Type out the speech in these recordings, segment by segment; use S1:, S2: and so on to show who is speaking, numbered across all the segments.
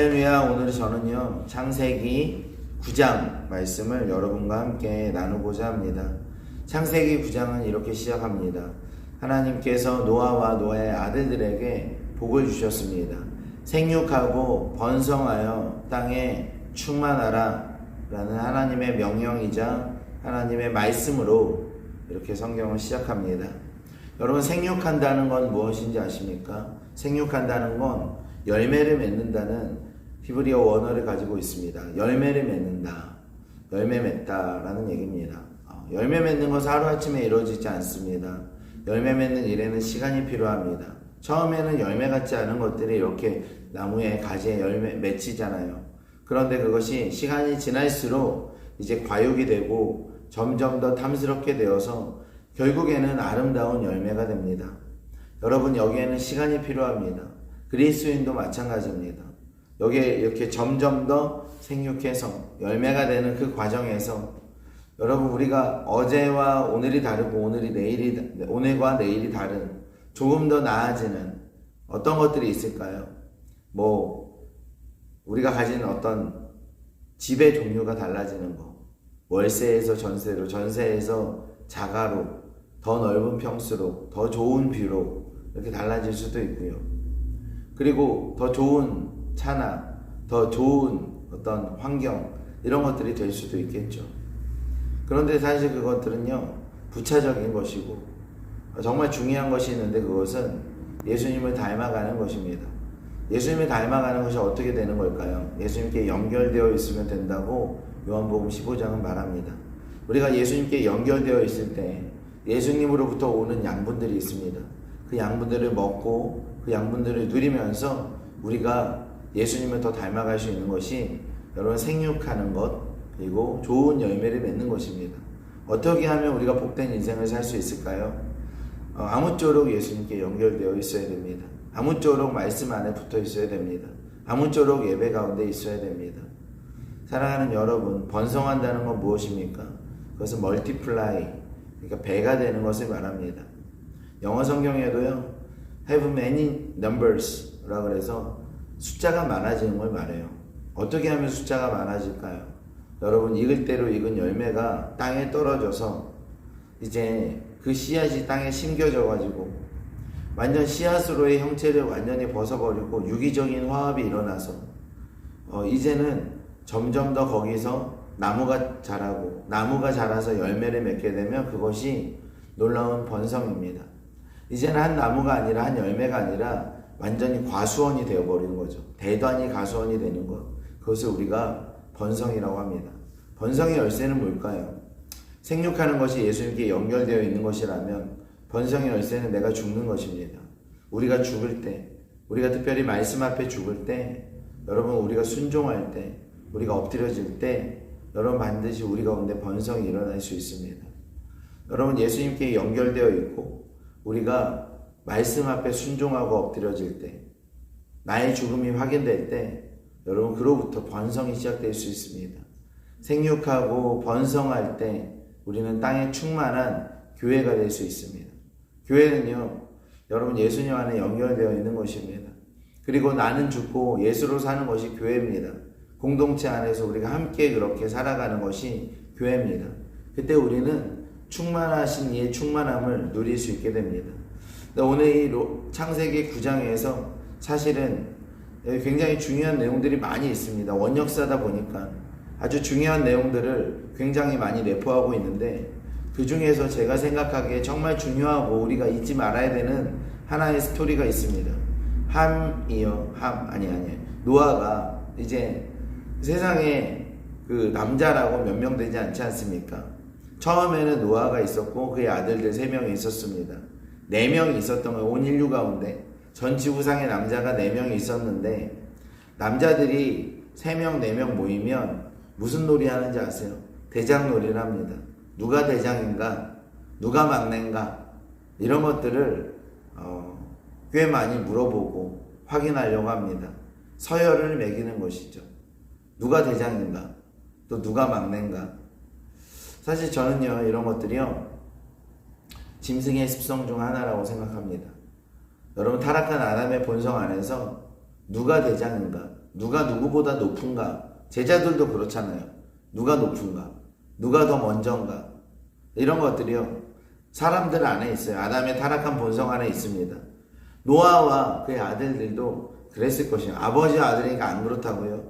S1: 할렐루야. 오늘 저는요 창세기 9장 말씀을 여러분과 함께 나누고자 합니다. 창세기 9장은 이렇게 시작합니다. 하나님께서 노아와 노아의 아들들에게 복을 주셨습니다. 생육하고 번성하여 땅에 충만하라 라는 하나님의 명령이자 하나님의 말씀으로 이렇게 성경을 시작합니다. 여러분, 생육한다는 건 무엇인지 아십니까? 생육한다는 건 열매를 맺는다는 히브리어 원어를 가지고 있습니다. 열매를 맺는다, 열매 맺다라는 얘기입니다. 열매 맺는 것은 하루아침에 이루어지지 않습니다. 열매 맺는 일에는 시간이 필요합니다. 처음에는 열매 같지 않은 것들이 이렇게 나무에 가지에 열매 맺히잖아요. 그런데 그것이 시간이 지날수록 이제 과육이 되고 점점 더 탐스럽게 되어서 결국에는 아름다운 열매가 됩니다. 여러분, 여기에는 시간이 필요합니다. 그리스도인도 마찬가지입니다. 여기에 이렇게 점점 더 생육해서 열매가 되는 그 과정에서 여러분, 우리가 어제와 오늘이 다르고 오늘과 내일이 다른 조금 더 나아지는 어떤 것들이 있을까요? 우리가 가진 어떤 집의 종류가 달라지는 거, 월세에서 전세로, 전세에서 자가로, 더 넓은 평수로, 더 좋은 뷰로 이렇게 달라질 수도 있고요. 그리고 더 좋은 차나 더 좋은 어떤 환경, 이런 것들이 될 수도 있겠죠. 그런데 사실 그것들은요 부차적인 것이고 정말 중요한 것이 있는데, 그것은 예수님을 닮아가는 것입니다. 예수님을 닮아가는 것이 어떻게 되는 걸까요? 예수님께 연결되어 있으면 된다고 요한복음 15장은 말합니다. 우리가 예수님께 연결되어 있을 때 예수님으로부터 오는 양분들이 있습니다. 그 양분들을 먹고 그 양분들을 누리면서 우리가 예수님을 더 닮아갈 수 있는 것이 여러분 생육하는 것, 그리고 좋은 열매를 맺는 것입니다. 어떻게 하면 우리가 복된 인생을 살 수 있을까요? 아무쪼록 예수님께 연결되어 있어야 됩니다. 아무쪼록 말씀 안에 붙어 있어야 됩니다. 아무쪼록 예배 가운데 있어야 됩니다. 사랑하는 여러분, 번성한다는 건 무엇입니까? 그것은 멀티플라이, 그러니까 배가 되는 것을 말합니다. 영어 성경에도요 have many numbers 라고 해서 숫자가 많아지는 걸 말해요. 어떻게 하면 숫자가 많아질까요? 여러분, 익을 대로 익은 열매가 땅에 떨어져서 이제 그 씨앗이 땅에 심겨져 가지고 완전 씨앗으로의 형체를 완전히 벗어버리고 유기적인 화합이 일어나서 이제는 점점 더 거기서 나무가 자라고, 나무가 자라서 열매를 맺게 되면 그것이 놀라운 번성입니다. 이제는 한 나무가 아니라, 한 열매가 아니라 완전히 과수원이 되어버리는 거죠. 대단히 과수원이 되는 것, 그것을 우리가 번성이라고 합니다. 번성의 열쇠는 뭘까요? 생육하는 것이 예수님께 연결되어 있는 것이라면 번성의 열쇠는 내가 죽는 것입니다. 우리가 죽을 때, 우리가 특별히 말씀 앞에 죽을 때, 여러분, 우리가 순종할 때, 우리가 엎드려질 때, 여러분, 반드시 우리 가운데 번성이 일어날 수 있습니다. 여러분, 예수님께 연결되어 있고 우리가 말씀 앞에 순종하고 엎드려질 때, 나의 죽음이 확인될 때, 여러분, 그로부터 번성이 시작될 수 있습니다. 생육하고 번성할 때 우리는 땅에 충만한 교회가 될 수 있습니다. 교회는요, 여러분, 예수님 안에 연결되어 있는 것입니다. 그리고 나는 죽고 예수로 사는 것이 교회입니다. 공동체 안에서 우리가 함께 그렇게 살아가는 것이 교회입니다. 그때 우리는 충만하신 이의 충만함을 누릴 수 있게 됩니다. 오늘 이 창세기 9장에서 사실은 굉장히 중요한 내용들이 많이 있습니다. 원역사다 보니까 아주 중요한 내용들을 굉장히 많이 내포하고 있는데, 그 중에서 제가 생각하기에 정말 중요하고 우리가 잊지 말아야 되는 하나의 스토리가 있습니다. 노아가 이제 세상에 그 남자라고 몇 명 되지 않지 않습니까? 처음에는 노아가 있었고 그의 아들들 3명이 있었습니다. 4명이 있었던 거예요. 온 인류 가운데 전 지구상에 남자가 4명이 있었는데, 남자들이 3명 4명 모이면 무슨 놀이 하는지 아세요? 대장놀이를 합니다. 누가 대장인가? 누가 막내인가? 이런 것들을 꽤 많이 물어보고 확인하려고 합니다. 서열을 매기는 것이죠. 누가 대장인가? 또 누가 막내인가? 사실 저는요, 이런 것들이요 짐승의 습성 중 하나라고 생각합니다. 여러분, 타락한 아담의 본성 안에서 누가 대장인가? 누가 누구보다 높은가? 제자들도 그렇잖아요. 누가 높은가? 누가 더 먼저인가? 이런 것들이요. 사람들 안에 있어요. 아담의 타락한 본성 안에 있습니다. 노아와 그의 아들들도 그랬을 것이에요. 아버지와 아들이니까 안 그렇다고요.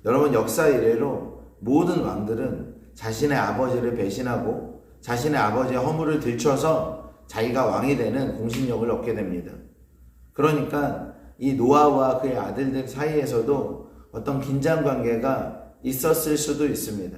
S1: 여러분 역사 이래로 모든 왕들은 자신의 아버지를 배신하고 자신의 아버지의 허물을 들춰서 자기가 왕이 되는 공신력을 얻게 됩니다. 그러니까 이 노아와 그의 아들들 사이에서도 어떤 긴장관계가 있었을 수도 있습니다.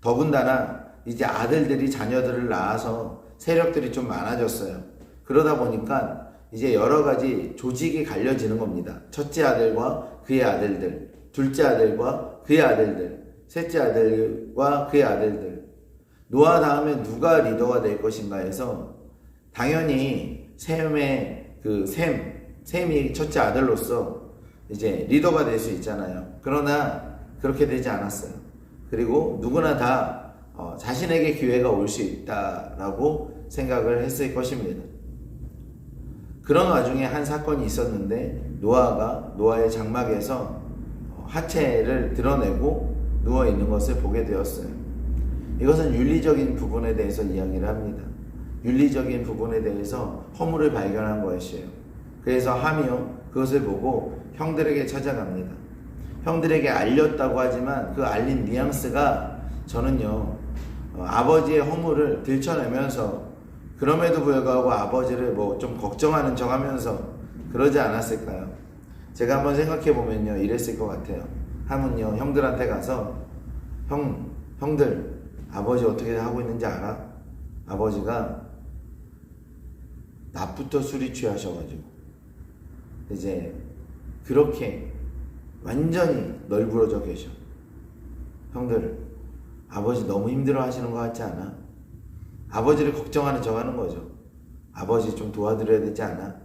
S1: 더군다나 이제 아들들이 자녀들을 낳아서 세력들이 좀 많아졌어요. 그러다 보니까 이제 여러 가지 조직이 갈려지는 겁니다. 첫째 아들과 그의 아들들, 둘째 아들과 그의 아들들, 셋째 아들과 그의 아들들. 노아 다음에 누가 리더가 될 것인가 해서 당연히 셈이 첫째 아들로서 이제 리더가 될 수 있잖아요. 그러나 그렇게 되지 않았어요. 그리고 누구나 다 자신에게 기회가 올 수 있다라고 생각을 했을 것입니다. 그런 와중에 한 사건이 있었는데 노아가 노아의 장막에서 하체를 드러내고 누워있는 것을 보게 되었어요. 이것은 윤리적인 부분에 대해서 이야기를 합니다. 윤리적인 부분에 대해서 허물을 발견한 것이에요. 그래서 함이요 그것을 보고 형들에게 찾아갑니다. 형들에게 알렸다고 하지만 그 알린 뉘앙스가 저는요 아버지의 허물을 들춰내면서 그럼에도 불구하고 아버지를 뭐 좀 걱정하는 척 하면서 그러지 않았을까요? 제가 한번 생각해 보면요 이랬을 것 같아요. 함은요 형들한테 가서 형들 아버지 어떻게 하고 있는지 알아? 아버지가 낮부터 술이 취하셔가지고 이제 그렇게 완전히 널브러져 계셔. 형들 아버지 너무 힘들어 하시는 것 같지 않아? 아버지를 걱정하는 척 하는 거죠. 아버지 좀 도와드려야 되지 않아?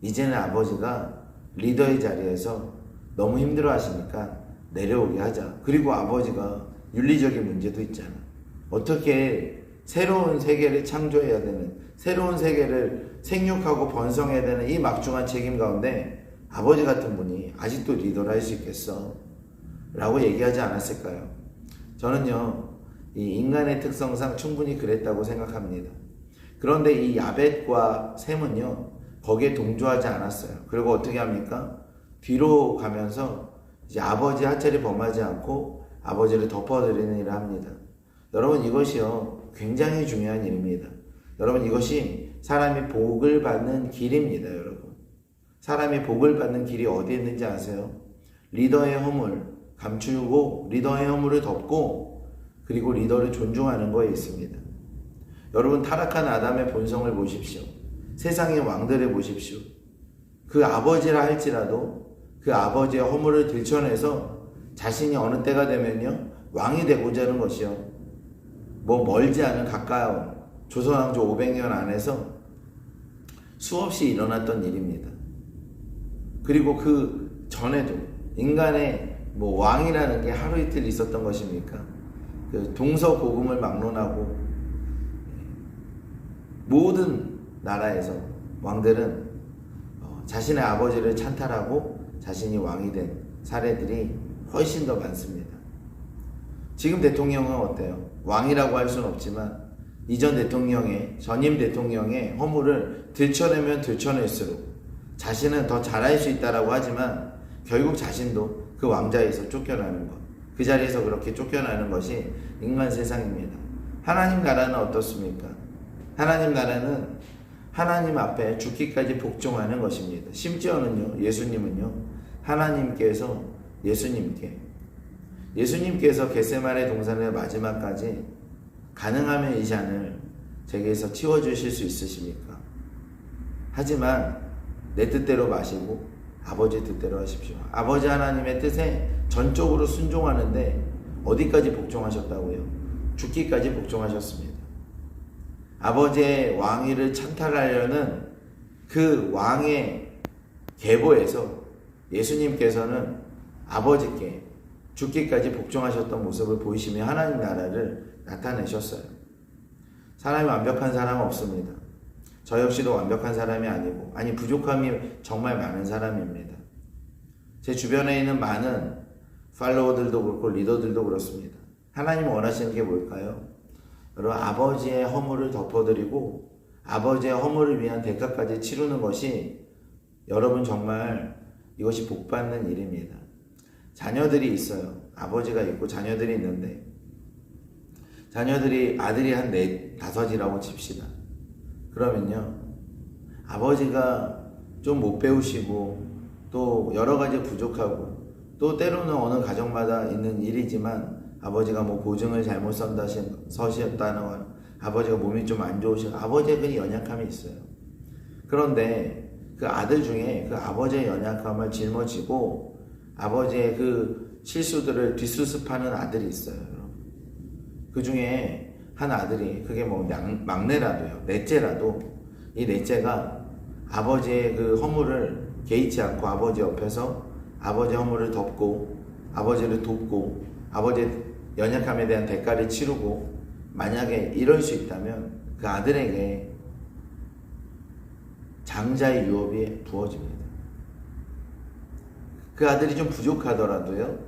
S1: 이제는 아버지가 리더의 자리에서 너무 힘들어 하시니까 내려오게 하자. 그리고 아버지가 윤리적인 문제도 있잖아. 어떻게 새로운 세계를 창조해야 되는, 새로운 세계를 생육하고 번성해야 되는 이 막중한 책임 가운데 아버지 같은 분이 아직도 리더를 할 수 있겠어? 라고 얘기하지 않았을까요? 저는요 이 인간의 특성상 충분히 그랬다고 생각합니다. 그런데 이 야벳과 셈은요 거기에 동조하지 않았어요. 그리고 어떻게 합니까? 뒤로 가면서 이제 아버지 하체를 범하지 않고 아버지를 덮어드리는 일을 합니다. 여러분 이것이요 굉장히 중요한 일입니다. 여러분 이것이 사람이 복을 받는 길입니다. 여러분 사람이 복을 받는 길이 어디에 있는지 아세요? 리더의 허물 감추고 리더의 허물을 덮고 그리고 리더를 존중하는 거에 있습니다. 여러분 타락한 아담의 본성을 보십시오. 세상의 왕들을 보십시오. 그 아버지라 할지라도 그 아버지의 허물을 들춰내서 자신이 어느 때가 되면요 왕이 되고자 하는 것이요 뭐 멀지 않은 가까운 조선왕조 500년 안에서 수없이 일어났던 일입니다. 그리고 그 전에도 인간의 뭐 왕이라는 게 하루 이틀 있었던 것입니까? 그 동서고금을 막론하고 모든 나라에서 왕들은 자신의 아버지를 찬탈하고 자신이 왕이 된 사례들이 훨씬 더 많습니다. 지금 대통령은 어때요? 왕이라고 할 수는 없지만 이전 대통령의 전임 대통령의 허물을 들춰내면 들춰낼수록 자신은 더 잘할 수 있다라고 하지만 결국 자신도 그 왕자에서 쫓겨나는 것, 그 자리에서 그렇게 쫓겨나는 것이 인간 세상입니다. 하나님 나라는 어떻습니까? 하나님 나라는 하나님 앞에 죽기까지 복종하는 것입니다. 심지어는요, 예수님은요, 하나님께서 예수님께서 겟세마네 동산의 마지막까지 가능하면 이 잔을 제게서 치워주실 수 있으십니까? 하지만 내 뜻대로 마시고 아버지 뜻대로 하십시오. 아버지 하나님의 뜻에 전적으로 순종하는데 어디까지 복종하셨다고요? 죽기까지 복종하셨습니다. 아버지의 왕위를 찬탈하려는 그 왕의 계보에서 예수님께서는 아버지께 죽기까지 복종하셨던 모습을 보이시며 하나님 나라를 나타내셨어요. 사람이 완벽한 사람은 없습니다. 저 역시도 완벽한 사람이 아니고 부족함이 정말 많은 사람입니다. 제 주변에 있는 많은 팔로워들도 그렇고 리더들도 그렇습니다. 하나님 원하시는 게 뭘까요? 여러분, 아버지의 허물을 덮어드리고 아버지의 허물을 위한 대가까지 치르는 것이 여러분 정말 이것이 복받는 일입니다. 자녀들이 있어요. 아버지가 있고 자녀들이 있는데 자녀들이 아들이 한 4, 5이라고 칩시다. 그러면요, 아버지가 좀 못 배우시고 또 여러 가지 부족하고 또 때로는 어느 가정마다 있는 일이지만 아버지가 뭐 보증을 잘못 서셨다는 아버지가 몸이 좀 안 좋으시고 아버지의 그 연약함이 있어요. 그런데 그 아들 중에 그 아버지의 연약함을 짊어지고 아버지의 그 실수들을 뒷수습하는 아들이 있어요. 그 중에 한 아들이 그게 뭐 막내라도요, 넷째라도 이 넷째가 아버지의 그 허물을 개의치 않고 아버지 옆에서 아버지의 허물을 덮고 아버지를 돕고 아버지의 연약함에 대한 대가를 치르고 만약에 이럴 수 있다면 그 아들에게 장자의 유업이 부어집니다. 그 아들이 좀 부족하더라도요,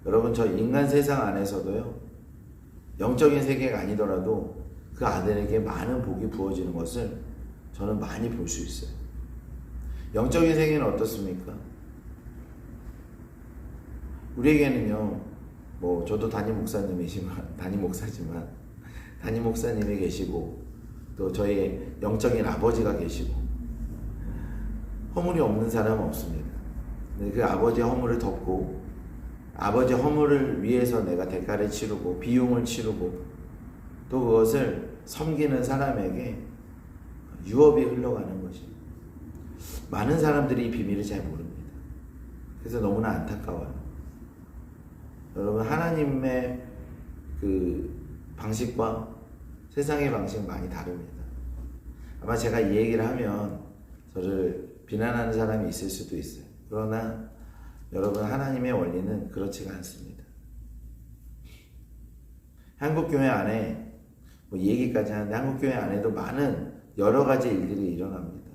S1: 여러분 저 인간 세상 안에서도요, 영적인 세계가 아니더라도 그 아들에게 많은 복이 부어지는 것을 저는 많이 볼 수 있어요. 영적인 세계는 어떻습니까? 우리에게는요, 뭐 저도 담임 목사님이 계시고 또 저희 영적인 아버지가 계시고 허물이 없는 사람은 없습니다. 그 아버지의 허물을 덮고 아버지의 허물을 위해서 내가 대가를 치르고 비용을 치르고 또 그것을 섬기는 사람에게 유업이 흘러가는 것입니다. 많은 사람들이 이 비밀을 잘 모릅니다. 그래서 너무나 안타까워요. 여러분, 하나님의 그 방식과 세상의 방식 많이 다릅니다. 아마 제가 이 얘기를 하면 저를 비난하는 사람이 있을 수도 있어요. 그러나 여러분, 하나님의 원리는 그렇지가 않습니다. 한국교회 안에 뭐 얘기까지 하는데 한국교회 안에도 많은 여러 가지 일들이 일어납니다.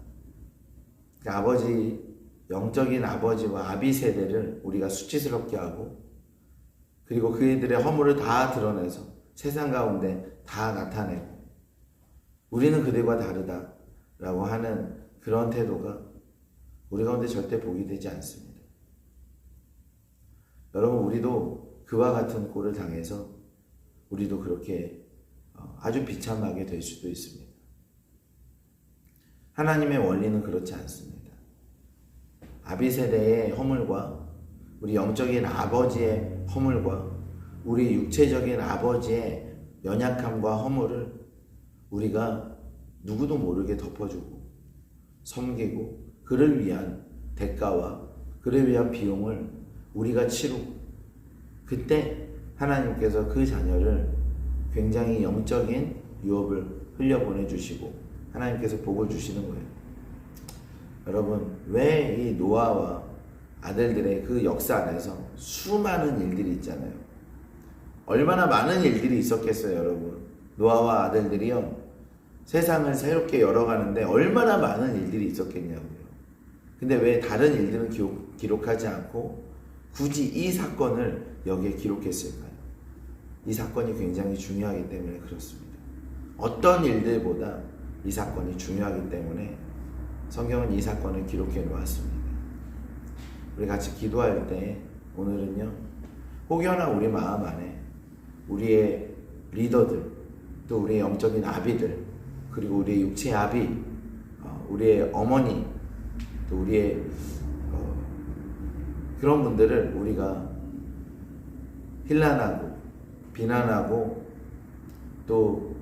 S1: 그러니까 아버지, 영적인 아버지와 아비 세대를 우리가 수치스럽게 하고 그리고 그들의 허물을 다 드러내서 세상 가운데 다 나타내고 우리는 그들과 다르다라고 하는 그런 태도가 우리 가운데 절대 복이 되지 않습니다. 여러분, 우리도 그와 같은 꼴을 당해서 우리도 그렇게 아주 비참하게 될 수도 있습니다. 하나님의 원리는 그렇지 않습니다. 아비 세대의 허물과 우리 영적인 아버지의 허물과 우리 육체적인 아버지의 연약함과 허물을 우리가 누구도 모르게 덮어주고 섬기고 그를 위한 대가와 그를 위한 비용을 우리가 치르고 그때 하나님께서 그 자녀를 굉장히 영적인 유업을 흘려보내주시고 하나님께서 복을 주시는 거예요. 여러분, 왜 이 노아와 아들들의 그 역사 안에서 수많은 일들이 있잖아요. 얼마나 많은 일들이 있었겠어요, 여러분. 노아와 아들들이요, 세상을 새롭게 열어가는데 얼마나 많은 일들이 있었겠냐고요. 근데 왜 다른 일들은 기록하지 않고 굳이 이 사건을 여기에 기록했을까요? 이 사건이 굉장히 중요하기 때문에 그렇습니다. 어떤 일들보다 이 사건이 중요하기 때문에 성경은 이 사건을 기록해 놓았습니다. 우리 같이 기도할 때 오늘은요, 혹여나 우리 마음 안에 우리의 리더들, 또 우리의 영적인 아비들, 그리고 우리의 육체의 아비, 우리의 어머니, 또 우리의 그런 분들을 우리가 힐난하고 비난하고 또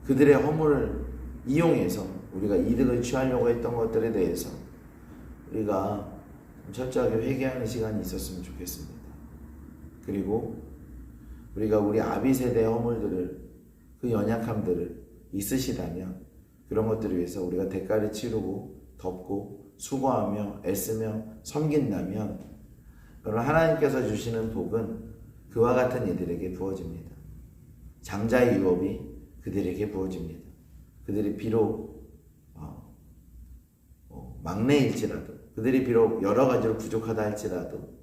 S1: 그들의 허물을 이용해서 우리가 이득을 취하려고 했던 것들에 대해서 우리가 철저하게 회개하는 시간이 있었으면 좋겠습니다. 그리고 우리가 우리 아비 세대의 허물들을, 그 연약함들을 있으시다면 그런 것들을 위해서 우리가 대가를 치르고 덮고 수고하며 애쓰며 섬긴다면 그럼 하나님께서 주시는 복은 그와 같은 이들에게 부어집니다. 장자의 유업이 그들에게 부어집니다. 그들이 비록 막내일지라도 그들이 비록 여러 가지로 부족하다 할지라도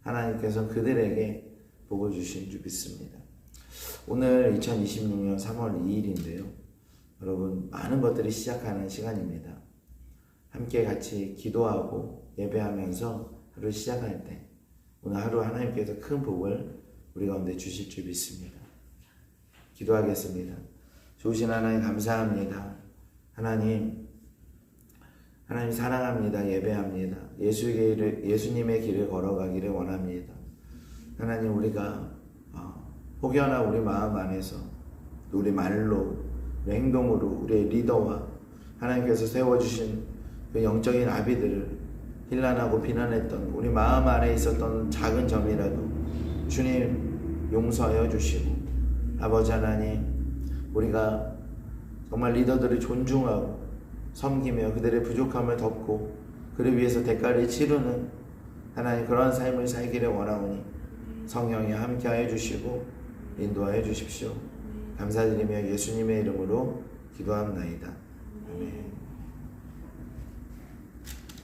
S1: 하나님께서는 그들에게 복을 주신 줄 믿습니다. 오늘 2026년 3월 2일인데요. 여러분, 많은 것들이 시작하는 시간입니다. 함께 같이 기도하고 예배하면서 하루 시작할 때 오늘 하루 하나님께서 큰 복을 우리 가운데 주실 줄 믿습니다. 기도하겠습니다. 좋으신 하나님 감사합니다. 하나님 사랑합니다. 예배합니다. 예수님의 길을 걸어가기를 원합니다. 하나님, 우리가 혹여나 우리 마음 안에서 우리 말로, 우리 행동으로, 우리의 리더와 하나님께서 세워주신 그 영적인 아비들을 힐난하고 비난했던 우리 마음 안에 있었던 작은 점이라도 주님 용서하여 주시고, 아버지 하나님, 우리가 정말 리더들을 존중하고 섬기며 그들의 부족함을 덮고 그를 위해서 대가를 치르는 하나님 그러한 삶을 살기를 원하오니 성령이 함께하여 주시고 인도하여 주십시오. 감사드리며 예수님의 이름으로 기도합나이다. 아멘.